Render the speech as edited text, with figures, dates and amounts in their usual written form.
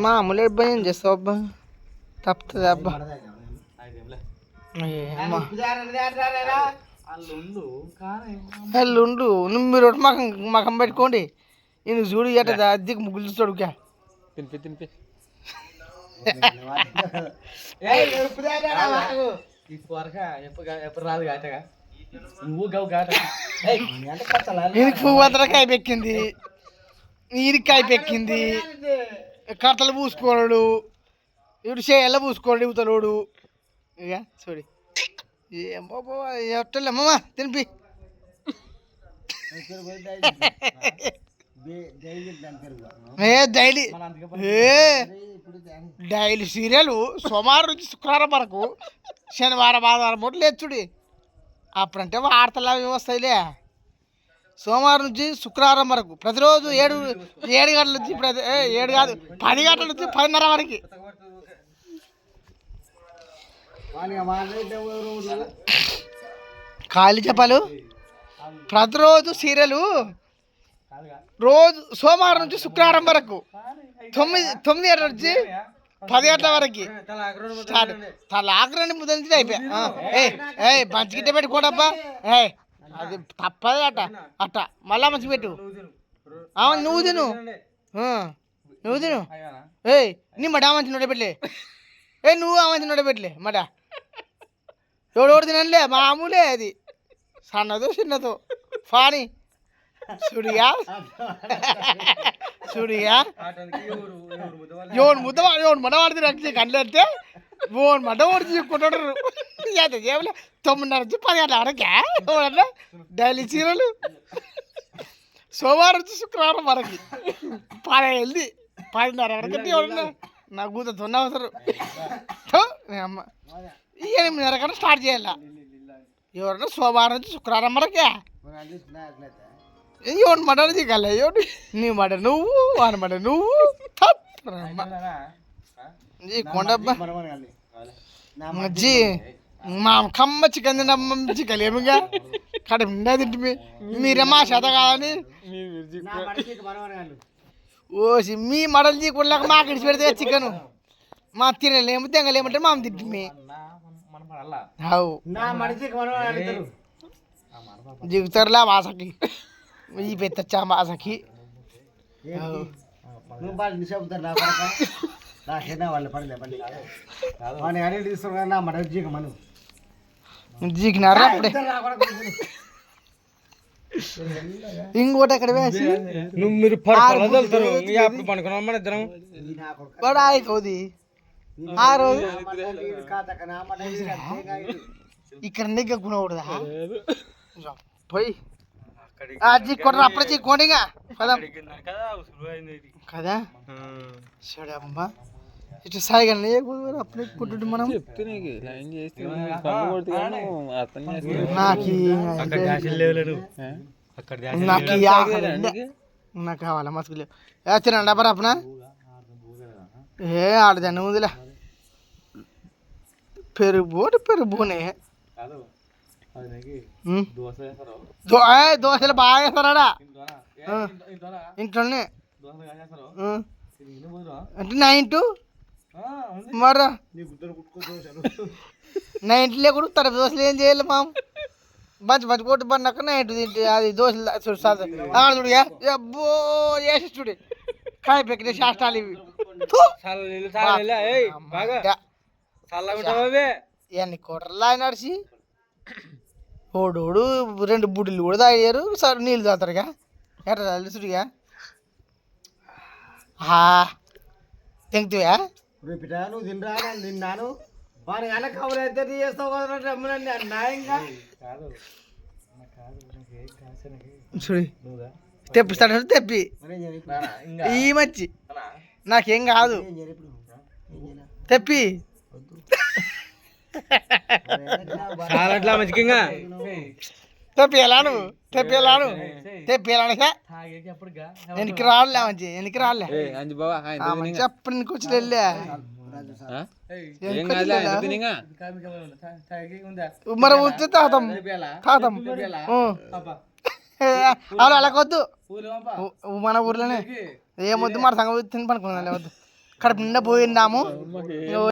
మామూలు అబ్బాయి ఏం చేస్తావు అబ్బా తప్పుతుంది అబ్బా ఉండు నువ్వు మీరు మకం మకం పెట్టుకోండి నేను చూడు ఎట అద్దెకి ముగ్గులు చూడుకా తినిపి తినిపి ఈయనకి పువ్వు అతడకాయ పెక్కింది ఈయనకి కాయ పెక్కింది కట్టలు పూసుకోడు ఇప్పుడు చేయాల పూసుకోడు ఇవుతలోడు ఇక చూడు ఏమో ఎట్టలేమ్మా తినిపి డైలీ డైలీ సీరియల్ సోమవారం నుంచి శుక్రవారం వరకు శనివారం ఆదివారం మూడు లేచుడి అప్పుడంటే వార్తలు అవి వస్తాయిలే సోమవారం నుంచి శుక్రవారం వరకు ప్రతిరోజు 7 గంటల నుంచి 7 కాదు 10 గంటల నుంచి 10:30 వరకు ఖాళీ చెప్పాలు ప్రతిరోజు సీరియలు రోజు సోమవారం నుంచి శుక్రవారం వరకు 9 గంటల నుంచి 10 గంటల వరకు స్టార్ట్ తలాకరండి ముద్ద నుంచి అయిపోయా మంచిగిట్ట పెట్టుకోడబ్బా అది తప్పదు అట్ట మళ్ళా మంచి పెట్టు నువ్వు తిను నువ్వు తిను నీ మడ మంచి నోడబెట్టలే నువ్వు ఆ మంచి నోడబెట్టలే మడ ఎవడెవడు తినలే మామూలే అది సన్నదో చిన్నదో ఫాని చూడియా ఎవడు మడ వాడితే రక్ష కళ్ళంటే ఓన్ మడ వాడి కొట్టాడు చేయలే 9:30 నుంచి 10 గంటల వరకే డైలీ చీరలు సోమవారం నుంచి శుక్రవారం వరకు 10 వెళ్ళి 10:30 వరకు ఎవడన్నా నా కూత తొన్నవసరు అమ్మ 8:30 కన్నా స్టార్ట్ చేయాల ఎవరన్నా సోమవారం నుంచి శుక్రవారం వరకే ఎవడు మటన్ దిగాల ఎవడు నీ మట నువ్వు వాని మట నువ్వు కొండబ్బా మజ్జి మా కమ్మ చికెన్ తినమ్మ చికెన్ ఏమిగా కడ నిండా తింటే మీరేమా చేత కాదని ఓసి మీ మడలు తీయకుండా మాకు ఇడిచి పెడితే చికెన్ మా తినలేము తెంగలేమంటే మా తింటే దిగుతారులే మాసకి ఈ పెద్దచ్చా మాసకి జీకినారా అప్పుడే ఇంకోటి ఎక్కడ వేసి మీరు పడుకున్నాం మన ఇద్దరం అవుతుంది ఆ రోజు ఇక్కడ నెగ్గకూడదా పోయి కొట్టరా అప్పుడే చీక్కోండి కదా కదా సరే అమ్మా ఇటు సాయిగా అప్పుడే కొట్టు మనం నాకు కావాలా మసుకులే తినండి అబ్బా అప్పున ఆడదాన్ని ముందులే పెరుగునే దోశలు బాగా వేస్తారా ఇంట్లోనే అంటే 9 to మర్రా 9 లేకుండా తరపు దోశలు ఏం చేయాలి మామ మంచి కొట్టు పడినాక 9 తింటే అది దోశలు చూడు అబ్బో వేసి చూడు కాయ పెక్కిన శాస్త్రాలు ఇవి ఎన్ని కోటర్లా నడిచి ఓడోడు 2 బుడ్డలు కూడా తాగారు సరే నీళ్ళు తాగుతారుగా ఎట్లా తెలుసుడుగా తెంగుతావా నువ్వు తినరా తిన్నాను వారి అన్న కబురు అయితే చేస్తావు న్యాయంగా చూడు తెప్పిస్తాడు తెప్పి ఈ మచ్చి నాకేం కాదు తెప్పి చాలా మంచిగా తెప్పిలాను ఎనికి రాలే మంచి ఎనికి రాలే మంచి అప్పుడు నీకు వచ్చి వెళ్ళా మరి వచ్చి తాతం అవును అలాగొద్దు మన ఊర్లోనే ఏమొద్దు మన సంగతి తిని పనుకుందాం వద్దు కడుపు నిండా పోయిందాము